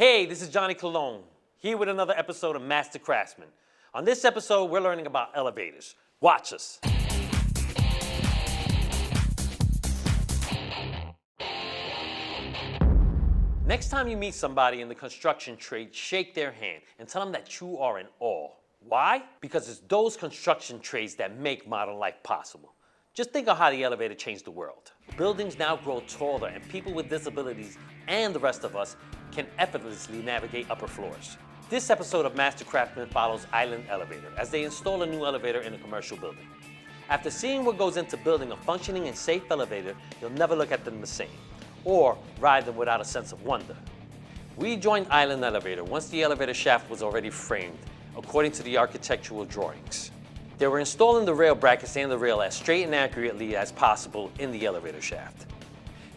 Hey, this is Johnny Colon, here with another episode of Master Craftsman. On this episode, we're learning about elevators. Watch us. Next time you meet somebody in the construction trade, shake their hand and tell them that you are in awe. Why? Because it's those construction trades that make modern life possible. Just think of how the elevator changed the world. Buildings now grow taller and people with disabilities and the rest of us can effortlessly navigate upper floors. This episode of Master Craftsman follows Island Elevator as they install a new elevator in a commercial building. After seeing what goes into building a functioning and safe elevator, you'll never look at them the same, or ride them without a sense of wonder. We joined Island Elevator once the elevator shaft was already framed, according to the architectural drawings. They were installing the rail brackets and the rail as straight and accurately as possible in the elevator shaft.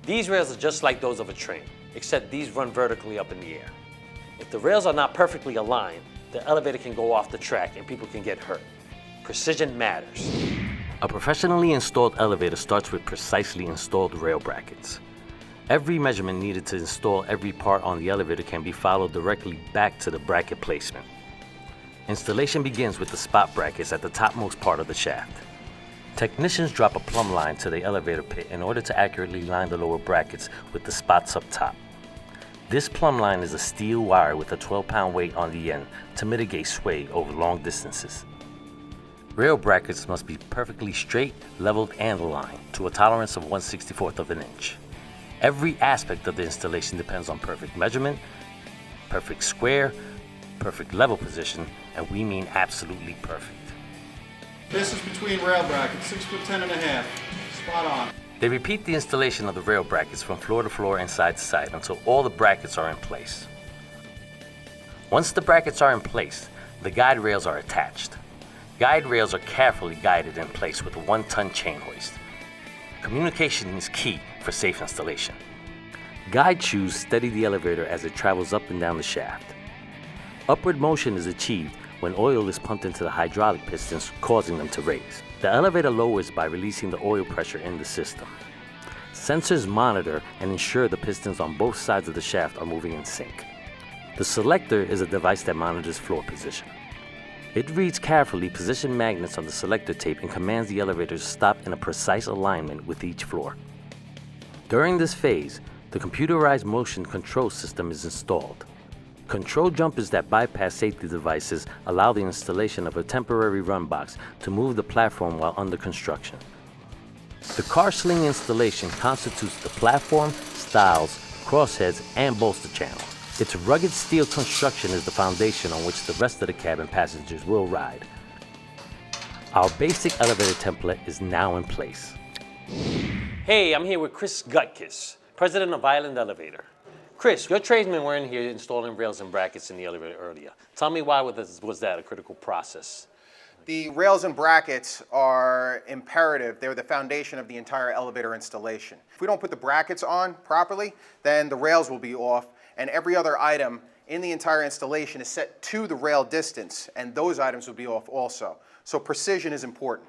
These rails are just like those of a train, except these run vertically up in the air. If the rails are not perfectly aligned, the elevator can go off the track and people can get hurt. Precision matters. A professionally installed elevator starts with precisely installed rail brackets. Every measurement needed to install every part on the elevator can be followed directly back to the bracket placement. Installation begins with the spot brackets at the topmost part of the shaft. Technicians drop a plumb line to the elevator pit in order to accurately line the lower brackets with the spots up top. This plumb line is a steel wire with a 12-pound weight on the end to mitigate sway over long distances. Rail brackets must be perfectly straight, leveled, and aligned to a tolerance of 1/64 of an inch. Every aspect of the installation depends on perfect measurement, perfect square, perfect level position, and we mean absolutely perfect. This is between rail brackets, 6'10½", spot on. They repeat the installation of the rail brackets from floor to floor and side to side until all the brackets are in place. Once the brackets are in place, the guide rails are attached. Guide rails are carefully guided in place with a 1-ton chain hoist. Communication is key for safe installation. Guide shoes steady the elevator as it travels up and down the shaft. Upward motion is achieved when oil is pumped into the hydraulic pistons, causing them to raise. The elevator lowers by releasing the oil pressure in the system. Sensors monitor and ensure the pistons on both sides of the shaft are moving in sync. The selector is a device that monitors floor position. It reads carefully position magnets on the selector tape and commands the elevator to stop in a precise alignment with each floor. During this phase, the computerized motion control system is installed. Control jumpers that bypass safety devices allow the installation of a temporary run box to move the platform while under construction. The car sling installation constitutes the platform, stiles, crossheads, and bolster channel. Its rugged steel construction is the foundation on which the rest of the cabin passengers will ride. Our basic elevator template is now in place. Hey, I'm here with Chris Gutkiss, president of Island Elevator. Chris, your tradesmen were in here installing rails and brackets in the elevator earlier. Tell me why was that a critical process? The rails and brackets are imperative. They're the foundation of the entire elevator installation. If we don't put the brackets on properly, then the rails will be off, and every other item in the entire installation is set to the rail distance, and those items will be off also. So precision is important.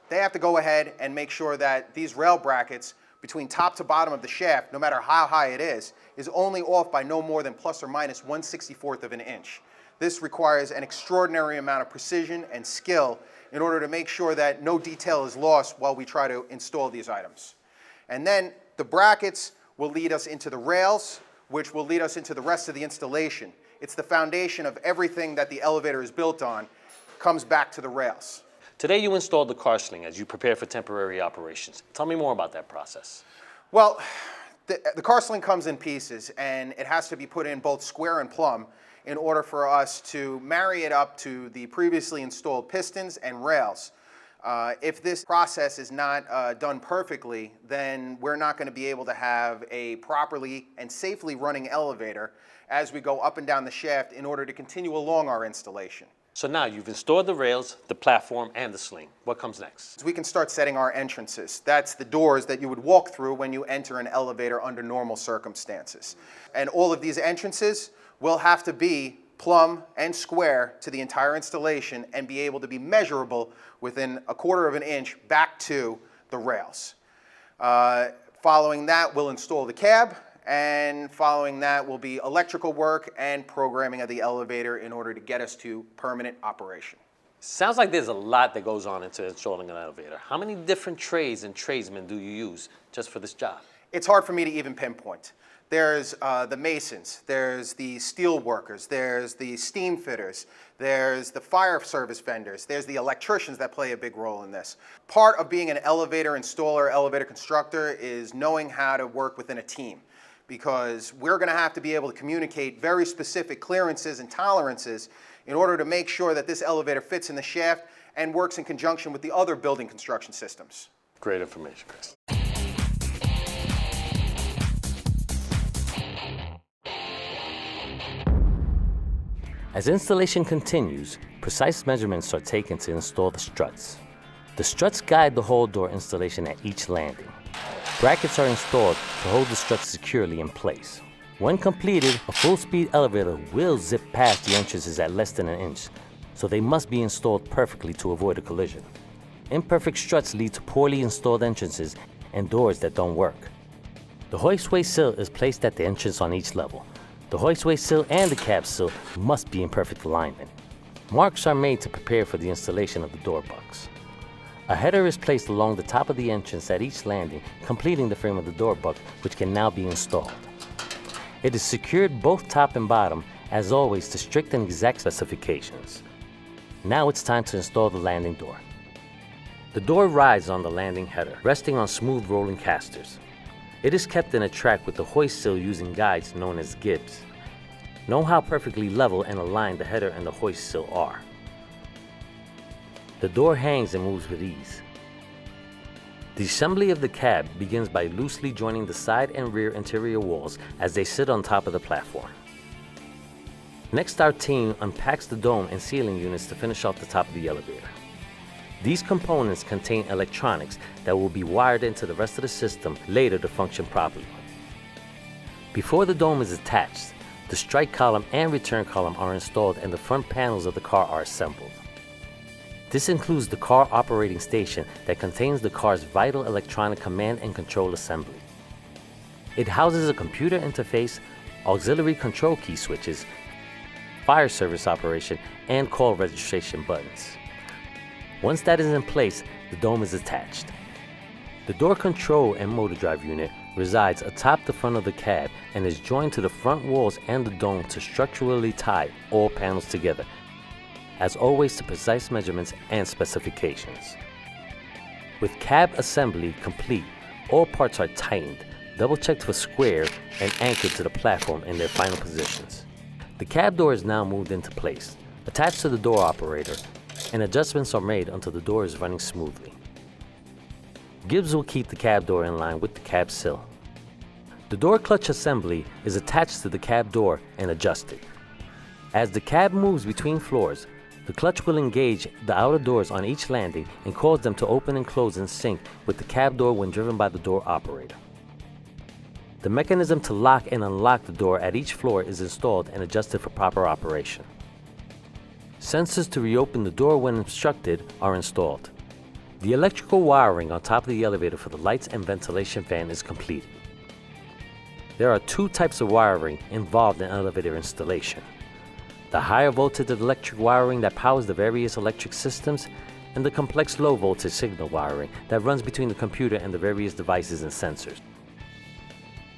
They have to go ahead and make sure that these rail brackets between top to bottom of the shaft, no matter how high it is only off by no more than plus or minus 1/64 of an inch. This requires an extraordinary amount of precision and skill in order to make sure that no detail is lost while we try to install these items. And then the brackets will lead us into the rails, which will lead us into the rest of the installation. It's the foundation of everything that the elevator is built on, comes back to the rails. Today you installed the car sling as you prepare for temporary operations. Tell me more about that process. Well, the car sling comes in pieces, and it has to be put in both square and plumb in order for us to marry it up to the previously installed pistons and rails. If this process is not done perfectly, then we're not going to be able to have a properly and safely running elevator as we go up and down the shaft in order to continue along our installation. So now you've installed the rails, the platform, and the sling. What comes next? We can start setting our entrances. That's the doors that you would walk through when you enter an elevator under normal circumstances. And all of these entrances will have to be plumb and square to the entire installation and be able to be measurable within 1/4 of an inch back to the rails. Following that, we'll install the cab, and following that will be electrical work and programming of the elevator in order to get us to permanent operation. Sounds like there's a lot that goes on into installing an elevator. How many different trades and tradesmen do you use just for this job? It's hard for me to even pinpoint. There's the masons, there's the steel workers, there's the steam fitters, there's the fire service vendors, there's the electricians that play a big role in this. Part of being an elevator installer, elevator constructor is knowing how to work within a team, because we're going to have to be able to communicate very specific clearances and tolerances in order to make sure that this elevator fits in the shaft and works in conjunction with the other building construction systems. Great information, Chris. As installation continues, precise measurements are taken to install the struts. The struts guide the whole door installation at each landing. Brackets are installed to hold the struts securely in place. When completed, a full-speed elevator will zip past the entrances at less than an inch, so they must be installed perfectly to avoid a collision. Imperfect struts lead to poorly installed entrances and doors that don't work. The hoistway sill is placed at the entrance on each level. The hoistway sill and the cab sill must be in perfect alignment. Marks are made to prepare for the installation of the door bucks. A header is placed along the top of the entrance at each landing, completing the frame of the door buck, which can now be installed. It is secured both top and bottom, as always, to strict and exact specifications. Now it's time to install the landing door. The door rides on the landing header, resting on smooth rolling casters. It is kept in a track with the hoist sill using guides known as gibs. Know how perfectly level and aligned the header and the hoist sill are. The door hangs and moves with ease. The assembly of the cab begins by loosely joining the side and rear interior walls as they sit on top of the platform. Next, our team unpacks the dome and ceiling units to finish off the top of the elevator. These components contain electronics that will be wired into the rest of the system later to function properly. Before the dome is attached, the strike column and return column are installed and the front panels of the car are assembled. This includes the car operating station that contains the car's vital electronic command and control assembly. It houses a computer interface, auxiliary control key switches, fire service operation, and call registration buttons. Once that is in place, the dome is attached. The door control and motor drive unit resides atop the front of the cab and is joined to the front walls and the dome to structurally tie all panels together, as always to precise measurements and specifications. With cab assembly complete, all parts are tightened, double-checked for square, and anchored to the platform in their final positions. The cab door is now moved into place, attached to the door operator, and adjustments are made until the door is running smoothly. Gibs will keep the cab door in line with the cab sill. The door clutch assembly is attached to the cab door and adjusted. As the cab moves between floors, the clutch will engage the outer doors on each landing and cause them to open and close in sync with the cab door when driven by the door operator. The mechanism to lock and unlock the door at each floor is installed and adjusted for proper operation. Sensors to reopen the door when instructed are installed. The electrical wiring on top of the elevator for the lights and ventilation fan is completed. There are two types of wiring involved in elevator installation: the higher voltage electric wiring that powers the various electric systems, and the complex low voltage signal wiring that runs between the computer and the various devices and sensors.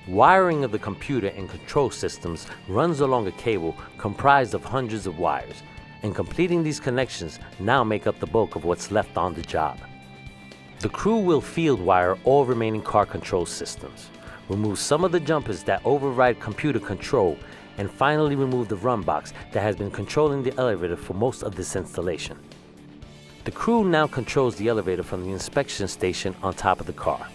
Wiring of the computer and control systems runs along a cable comprised of hundreds of wires, and completing these connections now make up the bulk of what's left on the job. The crew will field wire all remaining car control systems, remove some of the jumpers that override computer control, and finally remove the run box that has been controlling the elevator for most of this installation. The crew now controls the elevator from the inspection station on top of the car.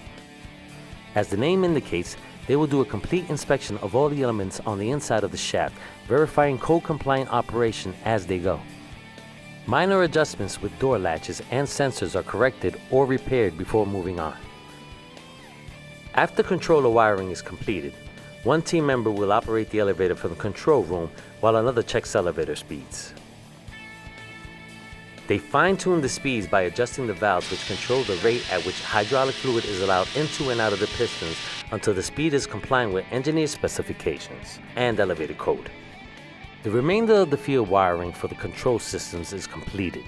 As the name indicates, they will do a complete inspection of all the elements on the inside of the shaft, verifying code-compliant operation as they go. Minor adjustments with door latches and sensors are corrected or repaired before moving on. After controller wiring is completed, one team member will operate the elevator from the control room while another checks elevator speeds. They fine-tune the speeds by adjusting the valves which control the rate at which hydraulic fluid is allowed into and out of the pistons until the speed is compliant with engineer specifications and elevator code. The remainder of the field wiring for the control systems is completed.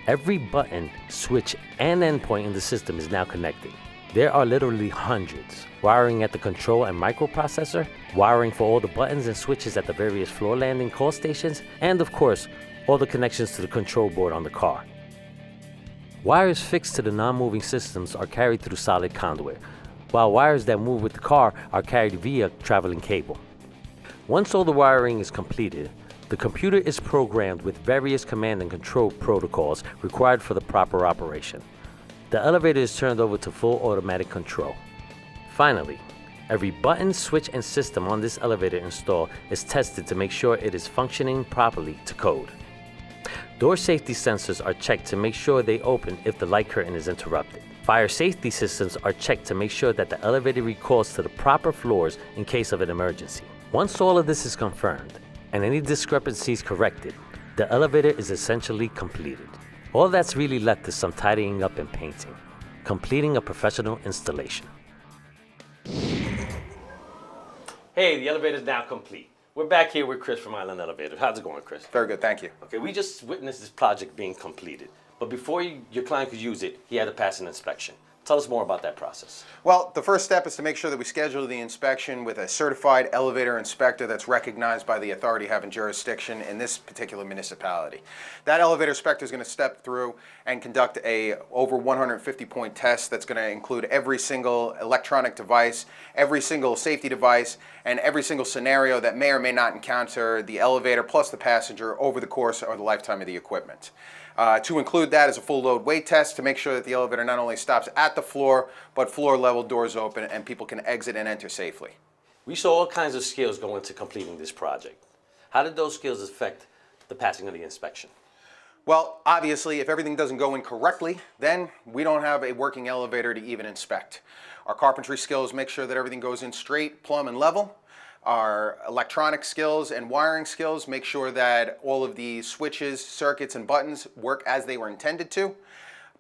Every button, switch, and endpoint in the system is now connected. There are literally hundreds. Wiring at the control and microprocessor, wiring for all the buttons and switches at the various floor landing call stations, and of course, all the connections to the control board on the car. Wires fixed to the non-moving systems are carried through solid conduit, while wires that move with the car are carried via traveling cable. Once all the wiring is completed, the computer is programmed with various command and control protocols required for the proper operation. The elevator is turned over to full automatic control. Finally, every button, switch, and system on this elevator install is tested to make sure it is functioning properly to code. Door safety sensors are checked to make sure they open if the light curtain is interrupted. Fire safety systems are checked to make sure that the elevator recalls to the proper floors in case of an emergency. Once all of this is confirmed and any discrepancies corrected, the elevator is essentially completed. All that's really left is some tidying up and painting, completing a professional installation. Hey, the elevator is now complete. We're back here with Chris from Island Elevator. How's it going, Chris? Very good, thank you. Okay, we just witnessed this project being completed. But before your client could use it, he had to pass an inspection. Tell us more about that process. Well, the first step is to make sure that we schedule the inspection with a certified elevator inspector that's recognized by the authority having jurisdiction in this particular municipality. That elevator inspector is going to step through and conduct a over 150-point test that's going to include every single electronic device, every single safety device, and every single scenario that may or may not encounter the elevator plus the passenger over the course or the lifetime of the equipment. To include that is a full load weight test to make sure that the elevator not only stops at the floor, but floor level doors open and people can exit and enter safely. We saw all kinds of skills go into completing this project. How did those skills affect the passing of the inspection? Well, obviously, if everything doesn't go in correctly, then we don't have a working elevator to even inspect. Our carpentry skills make sure that everything goes in straight, plumb, and level. Our electronic skills and wiring skills make sure that all of the switches, circuits, and buttons work as they were intended to.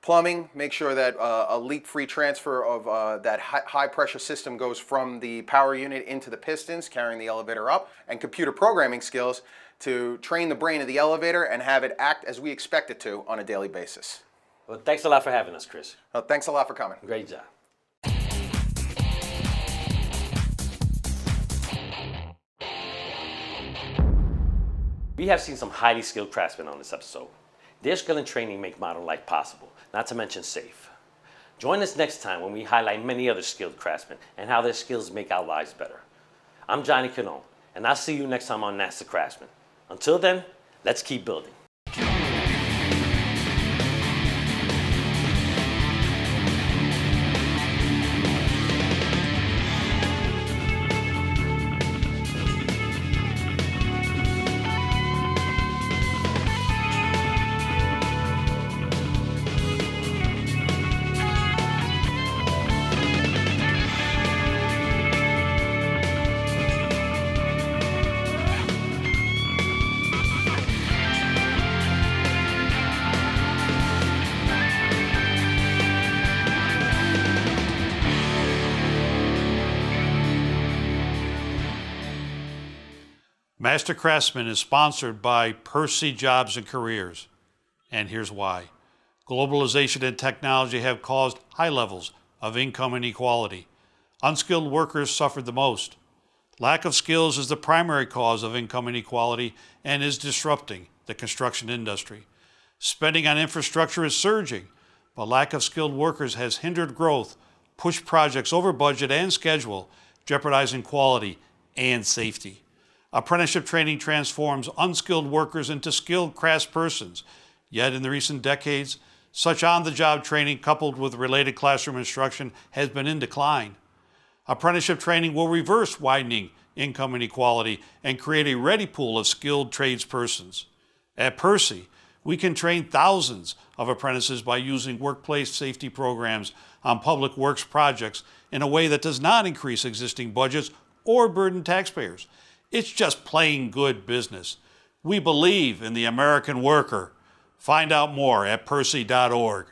Plumbing, make sure that a leak-free transfer of that high-pressure system goes from the power unit into the pistons, carrying the elevator up. And computer programming skills to train the brain of the elevator and have it act as we expect it to on a daily basis. Well, thanks a lot for having us, Chris. Well, thanks a lot for coming. Great job. We have seen some highly skilled craftsmen on this episode. Their skill and training make modern life possible, not to mention safe. Join us next time when we highlight many other skilled craftsmen and how their skills make our lives better. I'm Johnny Canone, and I'll see you next time on NASA Craftsman. Until then, let's keep building. Master Craftsman is sponsored by Percy Jobs and Careers. And here's why. Globalization and technology have caused high levels of income inequality. Unskilled workers suffered the most. Lack of skills is the primary cause of income inequality and is disrupting the construction industry. Spending on infrastructure is surging, but lack of skilled workers has hindered growth, pushed projects over budget and schedule, jeopardizing quality and safety. Apprenticeship training transforms unskilled workers into skilled craftspersons. Yet in the recent decades, such on-the-job training coupled with related classroom instruction has been in decline. Apprenticeship training will reverse widening income inequality and create a ready pool of skilled tradespersons. At Percy, we can train thousands of apprentices by using workplace safety programs on public works projects in a way that does not increase existing budgets or burden taxpayers. It's just plain good business. We believe in the American worker. Find out more at Percy.org.